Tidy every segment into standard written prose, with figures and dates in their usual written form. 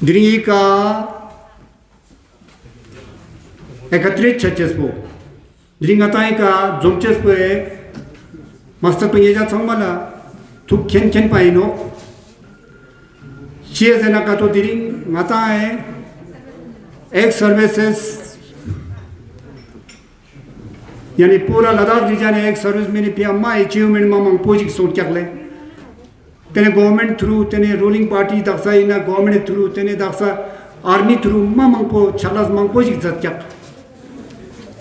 Diri ka ekatrit churches po. Diri ngatai ka jomches po master pengeja changmala thuk ken pai no. Chia jana ka to diri ngatai ek services यानी पूरा Ladakh reason एक service में पियामा achievement मांग पोजिक सोट क्या तेने government through तेने ruling party Daksha इना government through तेने दक्षा आर्मी थ्रू मांग पो छालास मांग पोजिक जत क्या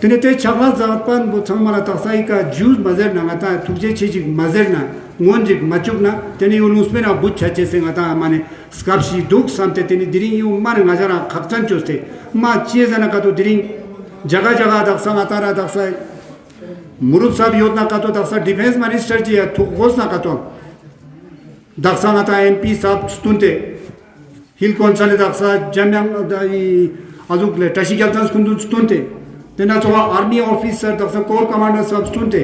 तेने ते छालास जातपान वो छंगमाला दक्षा का जूस मजर ना आता तुझे चीज़ मजर ना मोंजिक मचुक ना तेने उन्होंने ना बुच्च अच्छे से आता माने स्कार्शी दुख सामते तेने दिरिंग यू मार नज़ारा खर्चन चोस्ते माँ चीज़ ना का तो दिरिंग जगह जगह दक्षा आता रहा दक्षा मुरुब साहब योजना का तो दक्षा डिफेंस मिनिस्टर जी है तो घोषणा का तो दक्षा आता एमपी साहब स्टूंटे हिल कौंसल दक्षा जम्यांग अजुकले टशीगलतन स्कुंदु स्टूंटे तेना चोगा आर्मी ऑफिसर दक्षा कोर कमांडर साहब स्टूंटे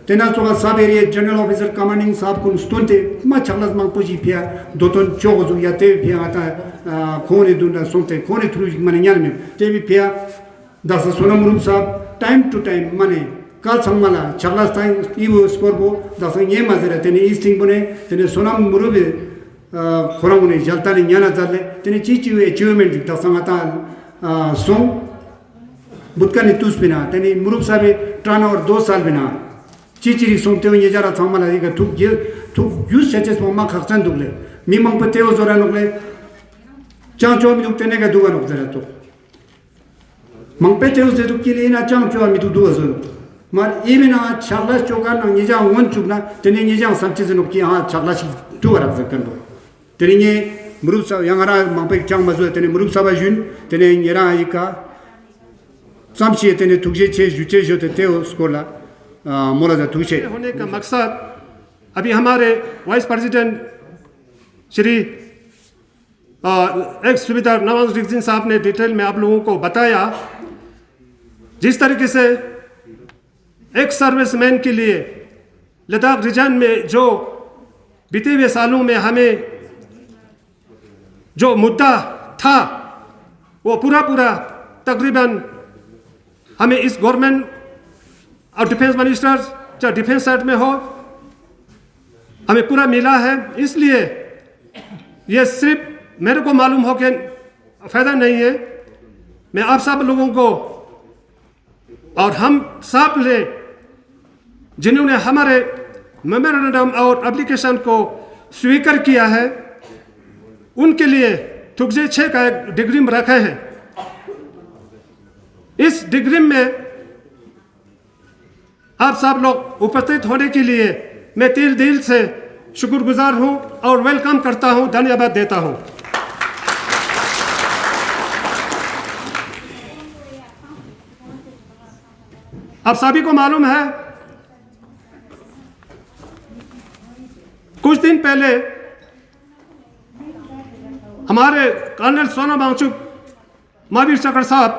तेना चोगा सब एरिया जनरल ऑफिसर कमांडिंग साहब कुन स्टूंटे मा छगलस मांग पुजी पिया दोतन चोगो या ते पिया आता खोने दुना सोंते खोने थ्रू माने यान में ते भी पिया दक्षा सोना मुरुब साहब टाइम टू टाइम माने कल संगमाला छगलास टाइम इवो स्कोर बो दक्षा ये मजर तेने ईस्टिंग बने तेने सोना मुरुबे खोरांगुने जलता ने याना जाले तेने चीची अचीवमेंट दक्षा आता सोंग बुतका ने तूस बिना तेने मुरुब साहब ट्राना और 2 साल बिना चीची सोंगते हुए ये जरा संगमाला ये थुक यूज चेचेस मम्मा खर्चन दुगले मी मंग पते हो जोरा नुगले चांचो मी दुगते ने का दुगा नुग जरा तो मंग पते हो जे दुगले ना चांचो मी दुगा जोर मार ये में ना छगलास चौका ना ये जाऊँ वन चुपना तेने ये जाऊँ सब चीज़ नुकी हाँ छगलास टू बार अक्सर कर लो तेरे ये मुरुब साहब यहाँ आरा मांपे चांग मज़ूर तेने मुरुब साहब जुन तेने ये रहा ये का समझिए तेने तुझे चेज जुचे जो ते हो स्कोला मोला जा तुझे होने का मकसद अभी हमारे वाइस प्रेसिडेंट श्री एक्स सुबेदार नवाज रिक्जिन साहब ने डिटेल में आप लोगों को बताया जिस तरीके से एक सर्विसमैन के लिए लद्दाख रीजन में जो बीते हुए सालों में हमें जो मुद्दा था वो पूरा तकरीबन हमें इस गवर्नमेंट और डिफेंस मिनिस्टर चाहे डिफेंस साइड में हो हमें पूरा मिला है। इसलिए ये सिर्फ मेरे को मालूम हो कि फ़ायदा नहीं है, मैं आप सब लोगों को और हम सब ले जिन्होंने हमारे मेमोरेंडम और एप्लीकेशन को स्वीकार किया है उनके लिए तुगजे 6 का एक डिग्री में रखे हैं। इस डिग्री में आप सब लोग उपस्थित होने के लिए मैं दिल से शुक्रगुजार हूं और वेलकम करता हूं, धन्यवाद देता हूं। आप सभी को मालूम है कुछ दिन पहले हमारे कर्नल सोनम वांगचुक महावीर चक्र साहब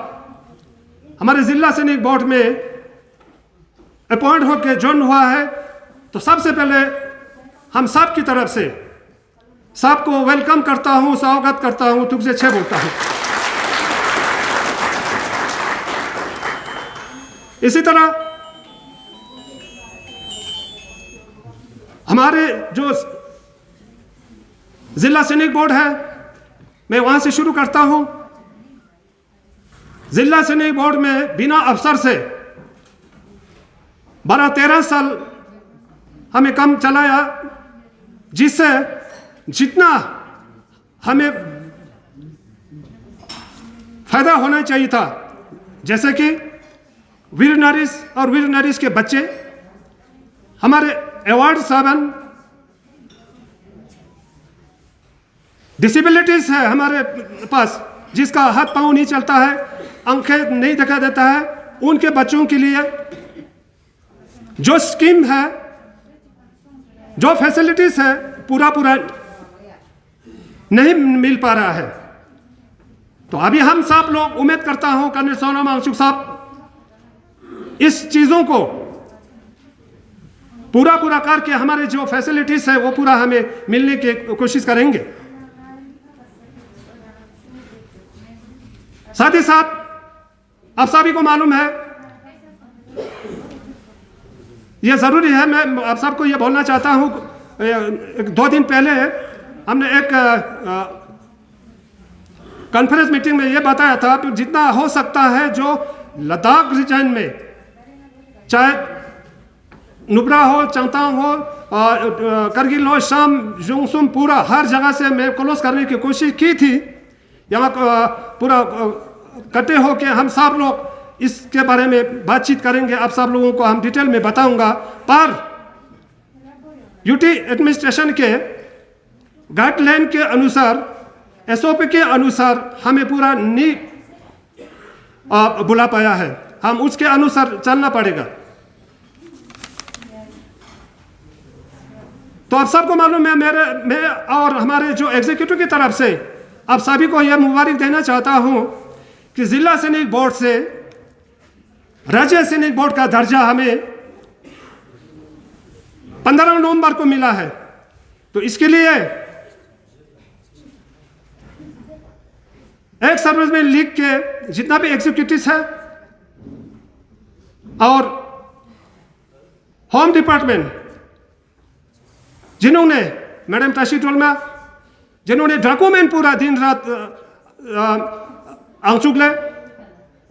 हमारे जिला सैनिक बोर्ड में अपॉइंट होकर ज्वाइन हुआ है, तो सबसे पहले हम सब की तरफ से सबको वेलकम करता हूं, स्वागत करता हूं, तुझसे 6 बोलता हूं। इसी तरह हमारे जो जिला सैनिक बोर्ड है मैं वहां से शुरू करता हूं। जिला सैनिक बोर्ड में बिना अफसर से 12-13 साल हमें काम चलाया, जिससे जितना हमें फायदा होना चाहिए था, जैसे कि वीर नारीज और वीर नारीज के बच्चे हमारे अवार्ड 7 डिसेबिलिटीज है हमारे पास, जिसका हाथ पांव नहीं चलता है, आंखें नहीं दिखा देता है, उनके बच्चों के लिए जो स्कीम है, जो फैसिलिटीज है, पूरा नहीं मिल पा रहा है। तो अभी हम सब लोग उम्मीद करता हूं कर्नल सोनम वांगचुक साहब इस चीजों को पूरा करके हमारे जो फैसिलिटीज है वो पूरा हमें मिलने की कोशिश करेंगे। साथ ही साथ आप सभी को मालूम है, यह जरूरी है, मैं आप सबको यह बोलना चाहता हूं, 2 दिन पहले हमने एक कॉन्फ्रेंस मीटिंग में यह बताया था कि जितना हो सकता है जो लद्दाख रीजन में, चाहे नुब्रा हो, चंगथांग हो, करगिल हो, शाम, जोंगसुम, पूरा हर जगह से मैं क्लोज करने की कोशिश की थी। यहाँ पूरा इकट्ठे होकर हम सब लोग इसके बारे में बातचीत करेंगे, आप सब लोगों को हम डिटेल में बताऊंगा। पर यूटी एडमिनिस्ट्रेशन के गाइडलाइन के अनुसार, एसओपी के अनुसार हमें पूरा नहीं बुला पाया है, हम उसके अनुसार चलना पड़ेगा। तो आप सबको मालूम है, मैं और हमारे जो एग्जीक्यूटिव की तरफ से आप सभी को यह मुबारक देना चाहता हूं कि जिला सैनिक बोर्ड से राज्य सैनिक बोर्ड का दर्जा हमें 15 नवंबर को मिला है। तो इसके लिए एक सर्विसमैन लीग के जितना भी एग्जीक्यूटिव है और होम डिपार्टमेंट, जिन्होंने मैडम ताशी टोलमा, जिन्होंने डॉक्यूमेंट पूरा दिन रात आंचुगले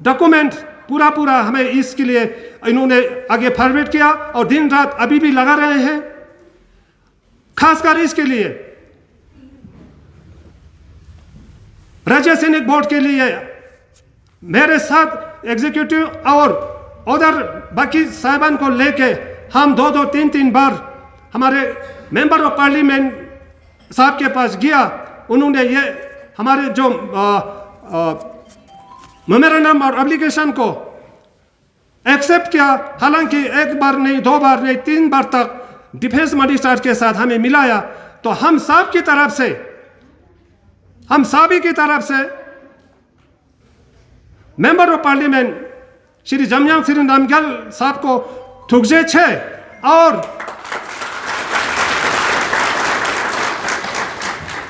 डॉक्यूमेंट पूरा हमें इसके लिए इन्होंने आगे फॉरवर्ड किया और दिन रात अभी भी लगा रहे हैं। खासकर इसके लिए राज्य सैनिक बोर्ड के लिए मेरे साथ एग्जीक्यूटिव और उधर बाकी साहिबान को लेके हम 2-3 बार हमारे मेंबर ऑफ पार्लियामेंट साहब के पास गया। उन्होंने ये हमारे जो मेमोरेंडम और एप्लीकेशन को एक्सेप्ट किया। हालांकि 1 बार नहीं, 2 बार नहीं, 3 बार तक डिफेंस मिनिस्टर के साथ हमें मिलाया। तो हम सब की तरफ से, हम सभी की तरफ से member of parliament Shri Jamyang Shri Namgyal साहब को थुकजे छे और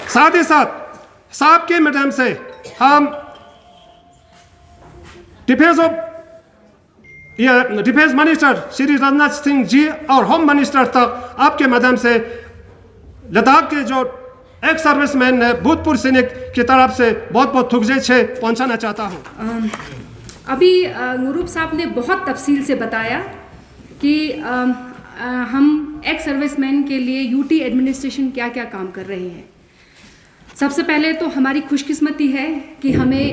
साथ ही साथ साहब के माध्यम से हम डिफेंस मिनिस्टर श्री राजनाथ सिंह जी और होम मिनिस्टर तक आपके माध्यम से लद्दाख के जो एक सर्विसमैन है, भूतपूर्व सैनिक की तरफ से बहुत थुकजे छे पहुंचाना चाहता हूं। अभी नूरुप साहब ने बहुत तफसील से बताया कि हम एक्स सर्विसमैन के लिए यूटी एडमिनिस्ट्रेशन क्या क्या काम कर रहे हैं। सबसे पहले तो हमारी खुशकिस्मती है कि हमें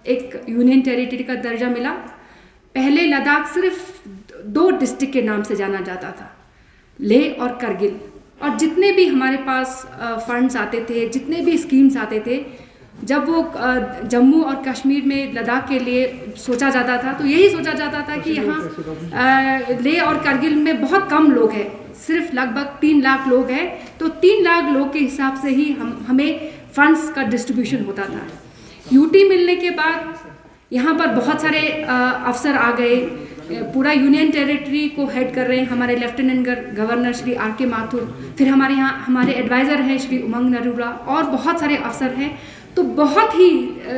एक यूनियन टेरिटरी का दर्जा मिला। पहले लद्दाख सिर्फ 2 डिस्ट्रिक्ट के नाम से जाना जाता था, लेह और करगिल। और जितने भी हमारे पास फंड्स आते थे, जितने भी स्कीम्स आते थे, जब वो जम्मू और कश्मीर में लद्दाख के लिए सोचा जाता था तो यही सोचा जाता था कि यहाँ लेह और करगिल में बहुत कम लोग हैं, सिर्फ लगभग 3 लाख लोग हैं। तो 3 लाख लोग के हिसाब से ही हमें फंड्स का डिस्ट्रीब्यूशन होता था। यूटी मिलने के बाद यहाँ पर बहुत सारे अफसर आ गए। पूरा यूनियन टेरिटरी को हेड कर रहे हैं हमारे लेफ्टिनेंट गवर्नर श्री आर.के. माथुर, फिर हमारे यहाँ हमारे एडवाइज़र हैं श्री उमंग नरूला और बहुत सारे अफसर हैं। तो बहुत ही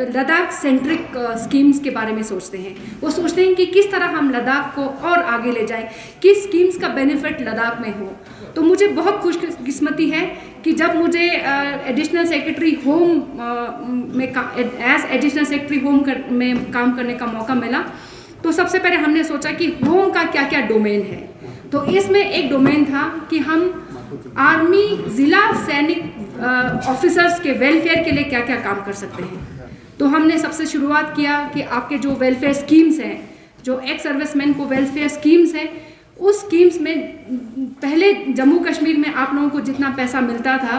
लद्दाख सेंट्रिक स्कीम्स के बारे में सोचते हैं। वो सोचते हैं कि किस तरह हम लद्दाख को और आगे ले जाएं, किस स्कीम्स का बेनिफिट लद्दाख में हो। तो मुझे बहुत खुशकिस्मती है कि जब मुझे एडिशनल सेक्रेटरी होम में एज एडिशनल सेक्रेटरी होम में काम करने का मौका मिला, तो सबसे पहले हमने सोचा कि होम का क्या क्या डोमेन है। तो इसमें एक डोमेन था कि हम आर्मी ज़िला सैनिक ऑफिसर्स के वेलफेयर के लिए क्या क्या काम कर सकते हैं। तो हमने सबसे शुरुआत किया कि आपके जो वेलफेयर स्कीम्स हैं, जो एक्स सर्विसमैन को वेलफेयर स्कीम्स हैं, उस स्कीम्स में पहले जम्मू कश्मीर में आप लोगों को जितना पैसा मिलता था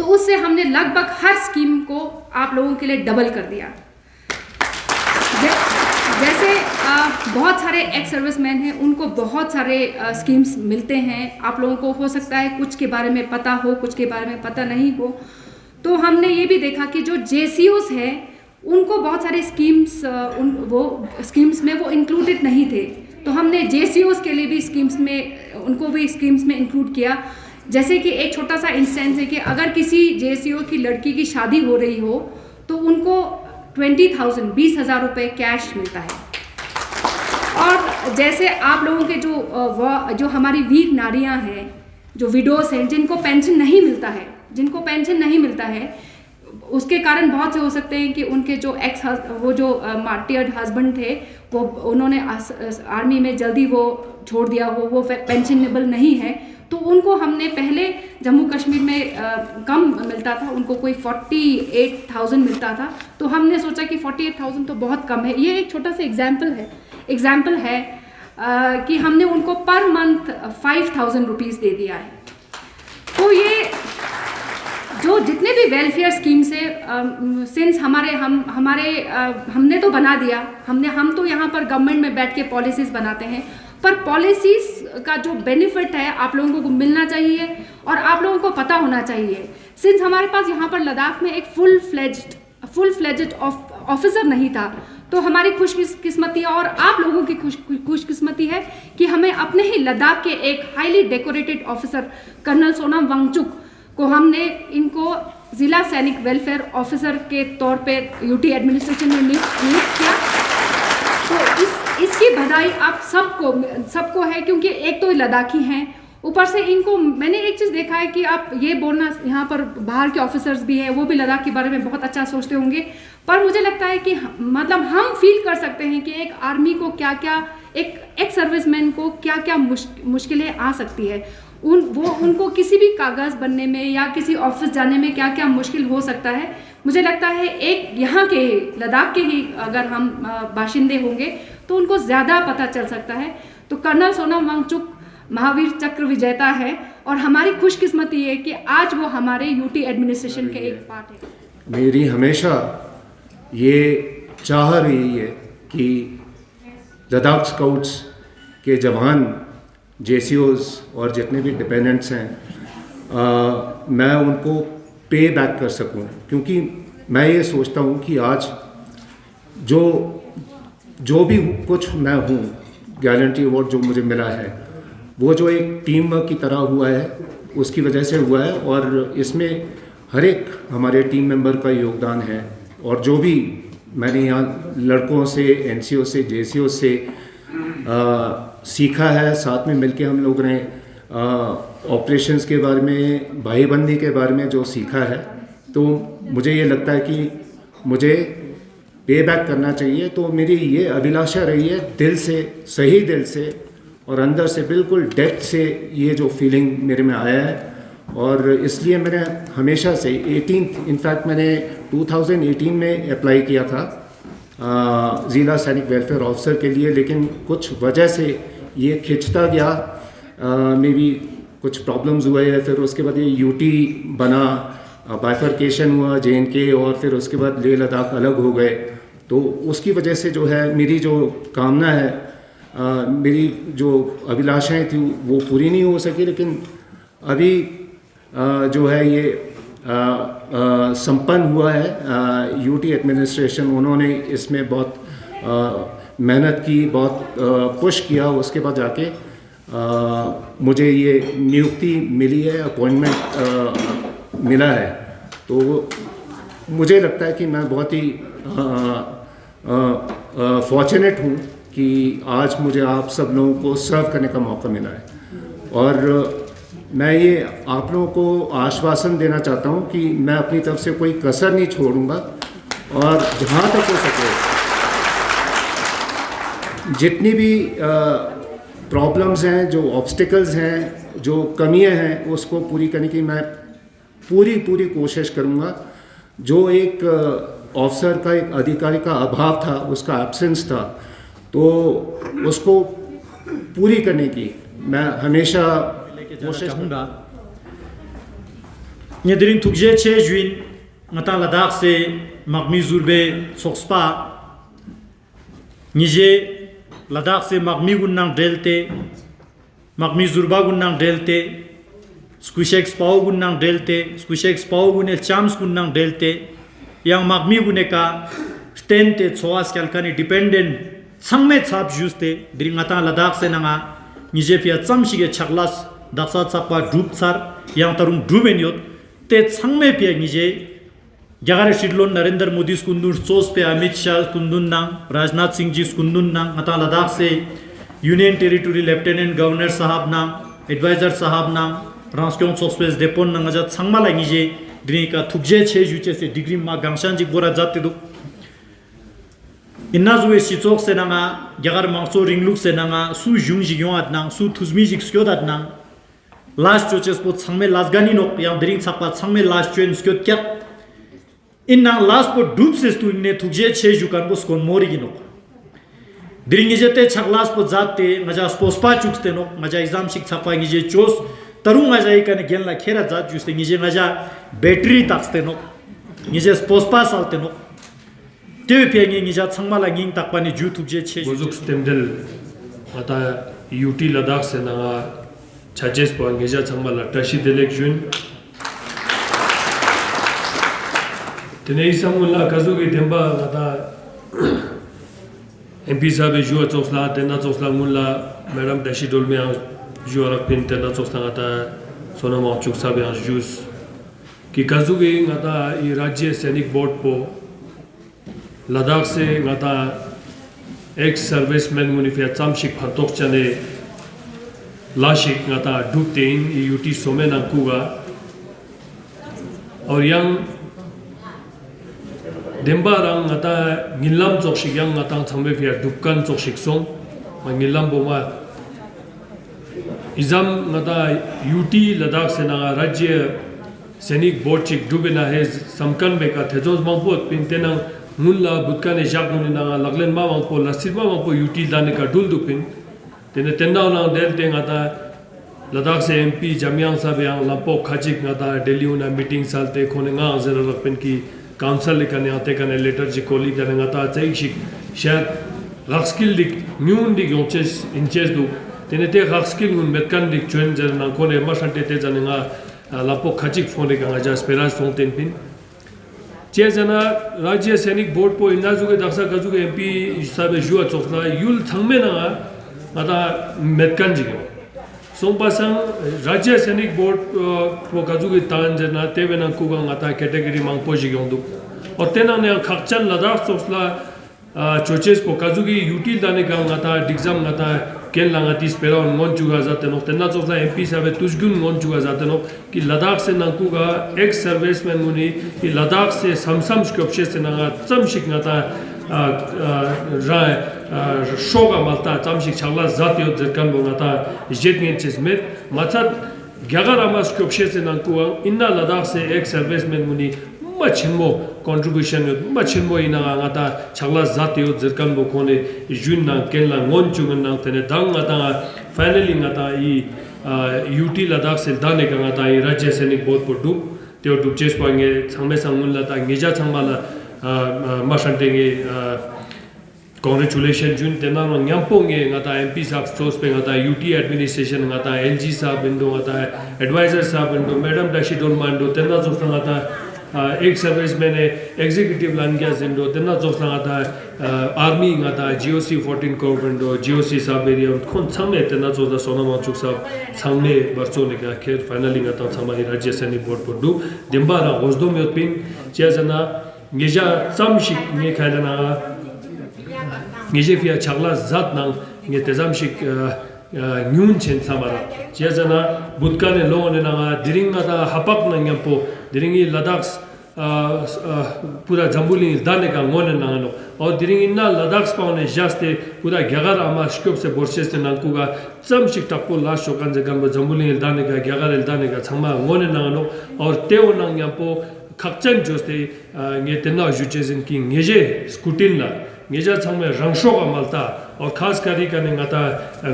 तो उससे हमने लगभग हर स्कीम को आप लोगों के लिए डबल कर दिया। जैसे बहुत सारे एक्स सर्विसमैन हैं, उनको बहुत सारे स्कीम्स मिलते हैं। आप लोगों को हो सकता है कुछ के बारे में पता हो, कुछ के बारे में पता नहीं हो। तो हमने ये भी देखा कि जो JCOs हैं उनको बहुत सारे स्कीम्स वो स्कीम्स में वो इंक्लूडेड नहीं थे। तो हमने JCOs के लिए भी स्कीम्स में उनको भी स्कीम्स में इंक्लूड किया। जैसे कि एक छोटा सा इंस्टेंस है कि अगर किसी JCO की लड़की की शादी हो रही हो तो उनको 20,000 रुपये कैश मिलता है। और जैसे आप लोगों के जो हमारी वीर नारियां हैं, जो विडोस हैं, जिनको पेंशन नहीं मिलता है, उसके कारण बहुत से हो सकते हैं कि उनके जो मार्टियर्ड हस्बैंड थे वो उन्होंने आर्मी में जल्दी वो छोड़ दिया हो, वो पेंशनेबल नहीं है। तो उनको हमने पहले जम्मू कश्मीर में कम मिलता था, उनको कोई 48,000 मिलता था। तो हमने सोचा कि 48,000 तो बहुत कम है। ये एक छोटा सा एग्जाम्पल है कि हमने उनको पर मंथ 5,000 रुपीज़ दे दिया है। तो ये जो जितने भी वेलफेयर स्कीम्स है, सिंस हमने तो बना दिया, हम तो यहाँ पर गवर्नमेंट में बैठ के पॉलिसीज बनाते हैं, पर पॉलिसीज का जो बेनिफिट है आप लोगों को मिलना चाहिए और आप लोगों को पता होना चाहिए। सिंस हमारे पास यहाँ पर लद्दाख में एक फुल फ्लेज्ड ऑफिसर नहीं था, तो हमारी खुशकिस्मती और आप लोगों की खुशकिस्मती है कि हमें अपने ही लद्दाख के एक highly decorated officer colonel Sonam Wangchuk को हमने इनको जिला सैनिक वेलफेयर ऑफिसर के तौर पे यूटी एडमिनिस्ट्रेशन में नियुक्त किया। तो इसकी बधाई आप सबको है, क्योंकि एक तो लद्दाखी हैं, ऊपर से इनको मैंने एक चीज़ देखा है कि आप ये बोलना, यहाँ पर बाहर के ऑफिसर्स भी हैं, वो भी लद्दाख के बारे में बहुत अच्छा सोचते होंगे, पर मुझे लगता है कि मतलब हम फील कर सकते हैं कि एक आर्मी को क्या क्या, एक सर्विसमैन को क्या क्या मुश्किलें आ सकती है। उनको किसी भी कागज़ बनने में या किसी ऑफिस जाने में क्या क्या मुश्किल हो सकता है। मुझे लगता है एक यहाँ के लद्दाख के ही अगर हम बाशिंदे होंगे तो उनको ज़्यादा पता चल सकता है। तो कर्नल सोनम वांगचुक महावीर चक्र विजेता है और हमारी खुशकिस्मती है कि आज वो हमारे यूटी एडमिनिस्ट्रेशन के एक पार्ट है। मेरी हमेशा ये चाह रही है कि लद्दाख स्काउट्स के जवान, JCOs और जितने भी डिपेंडेंट्स हैं, मैं उनको पे बैक कर सकूं, क्योंकि मैं ये सोचता हूं कि आज जो भी कुछ मैं हूं, गैलेंट्री अवार्ड जो मुझे मिला है, वो जो एक टीम वर्क की तरह हुआ है, उसकी वजह से हुआ है। और इसमें हर एक हमारे टीम मेंबर का योगदान है। और जो भी मैंने यहाँ लड़कों से, NCO से, JCO से सीखा है, साथ में मिलके हम लोग ने ऑपरेशंस के बारे में, भाईबंदी के बारे में जो सीखा है, तो मुझे ये लगता है कि मुझे पे बैक करना चाहिए। तो मेरी ये अभिलाषा रही है, दिल से, सही दिल से और अंदर से बिल्कुल डेप्थ से ये जो फीलिंग मेरे में आया है। और इसलिए मैंने हमेशा से इनफैक्ट मैंने 2018 में अप्लाई किया था ज़िला सैनिक वेलफेयर ऑफिसर के लिए, लेकिन कुछ वजह से ये खिंचता गया, मे बी कुछ प्रॉब्लम्स हुए हैं। फिर उसके बाद ये UT बना, बाइफर्केशन हुआ JNK, और फिर उसके बाद लेह लद्दाख अलग हो गए। तो उसकी वजह से जो है मेरी जो कामना है, मेरी जो अभिलाषाएं थी वो पूरी नहीं हो सकी। लेकिन अभी जो है ये संपन्न हुआ है। UT एडमिनिस्ट्रेशन, उन्होंने इसमें बहुत मेहनत की, बहुत पुश किया। उसके बाद जाके मुझे ये नियुक्ति मिली है, अपॉइंटमेंट मिला है। तो मुझे लगता है कि मैं बहुत ही फॉर्चुनेट हूँ कि आज मुझे आप सब लोगों को सर्व करने का मौका मिला है। और मैं ये आप लोगों को आश्वासन देना चाहता हूँ कि मैं अपनी तरफ से कोई कसर नहीं छोड़ूंगा, और जहाँ तक हो सके जितनी भी प्रॉब्लम्स हैं, जो ऑब्स्टिकल्स हैं, जो कमियां हैं, उसको पूरी करने की मैं पूरी कोशिश करूँगा। जो एक ऑफिसर का, एक अधिकारी का अभाव था, उसका एब्सेंस था, तो उसको पूरी करने की मैं हमेशा कोशिश चाहूँगा। Nyadirin tukje che juin ngata Ladakh se magmi zurbe sokspa nije Ladakh se magmi gunnang delte magmi zurba gunnang delte squishek spau gunnang delte squishek spau gunel chams gunnang delte yang magmi guneka stente choas kalkani dependent changme chap juste dringata Ladakh se nanga nije pia chamshige chaklas daksa chapa dup char yang tarung duben yot te changme pia nije Jagare Shidlon Narendra Modi skundun sos pe Amit Shah skundun nang Rajnath Singh ji skundun nang ata Ladakh se Union Territory Lieutenant Governor sahab nang Advisor sahab nang Transkyong Sospes Depon nang aja changma la ngije dini ka thukje che juche se degree ma gangshan ji bora jate du inna zuwe shichok se nanga jagar mangso ringluk se nanga su jung ji yong nang su thuzmi ji skyo dat nang last choches po changme lasgani nok yang dring chapa changme last chen skyo kya inna last po dup se stu ne thukje che jukan bo skon mori gi nok dring jete chaklas po jatte ngaja spospa chukste nok ngaja exam shik chapa ngi je chos tarung ngaja ikane genla khera jat juste ngi je ngaja battery takste nok ngi je spospa salte nok te pyeng ngi ja changmala nging takpani ju thukje che Bozuk stemdel ata UT Ladakh se na chajes po ngi ja changmala tashi delek jun Tenei samula kazugi demba ata MP sabe jua choksla tena choksla mulla madam dashi dolme jua pin tena choksla ata sonama chuk sabe jus ki kazugi ngata I Rajya Sainik Board po Ladakh se ngata ex servicemen munifia chamshik phantok chane lashik ngata duktein UT somena kuga और yang Dembarang ngata ngilam chokshik yang ngata changbe fia dukkan chokshik song ngilam boma izam ngata UT Ladakh se na Rajya Sainik Board chik dubena he samkan beka thejos mangpot pintena mulla butkane jaguni na laglen ma mangpo lasirma mangpo UT dane ka dul dupin tene tenna na del te ngata Ladakh se MP Jamyang sabe yang lampo khajik ngata Delhi una meeting salte khone nga zera rakpen ki council likane ate kane letter ji koli kane ngata chai shik shayad rakskill dik nyun dik yonches inches du tene te rakskill ngun metkan dik chuen jar na kone masante te jane nga lapo khajik phone ka ja speras song ten pin che jana Rajya Sainik Board po inazuge daksa kazuge MP sabe jua chokla yul thangme na ngata metkan ji Sompasang Rajya Sainik Board po kazugi tan jana tevena kuga ngata category mangpo jigyondu otena ne khakchan Ladakh sosla choches po kazugi UT dane ka ngata exam ngata ken langati spera ngon juga jate no tenna sosla MP sabe tujgun ngon juga jate no ki Ladakh se nankuga ex serviceman muni ki Ladakh se samsam skopche se na chamshik ngata shoga malta chamshik chagla zatyo zerkan bongata jetngen chesmet machat gyagara mas kopshe se nankuwa inna Ladakh se ek serviceman muni machimo contribution machimo ina ngata chagla zatyo zerkan bo khone jun na kenla ngon chugan na tene dang ngata finally ngata I UT Ladakh se dane ka ngata I Rajya Sainik Board po du teo du ches pange changme sangmun la ta ngeja changmala masantenge congratulations jun tena no nyampong ngata MP sab sos pe ngata UT administration ngata LG sab indo ngata advisor sab indo madam dashi don mando tena jos ngata ek serviceman executive lan gya indo tena jos ngata army ngata GOC 14 corps indo GOC sab area khon chame tena jos da sonama chuk sab changme barcho le ga kher finally ngata chama Rajya Sainik Board po du demba ra gozdom yotpin chezana ngeja chamshik nge khaidana ngeje fia chagla zat nang nge tezamshik nyun chen samara chezana butkane lone na diring na hapak nang yapo diringi Ladakh pura jambuli dane ka ngone na no aur diring inna Ladakh paune jaste pura gyagar ama shkop se borcheste nangkuga chamshik takpo la shokan jagam jambuli dane ka gyagar dane ka changma ngone na no aur teo nang yapo 각전 조스테 녜테나 주체진 키 녜제 스쿠틴라 녜자 참에 랑쇼가 말다 और खास करी कने ngata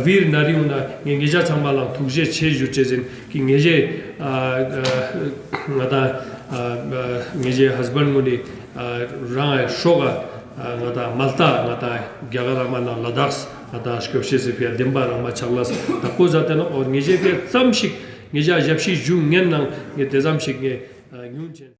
वीर नारिउना 녜자 참발랑 두제 체 주체진 키 녜제 ngata 녜제 husband मुनि 랑 쇼가 ngata malta ngata gyagaraman ladakh ngata shkopshe se pia demba ma chaglas tako zatena और 녜제 pia samshik 녜자 japshi ju ngen nang nge tezamshik nge nyunchen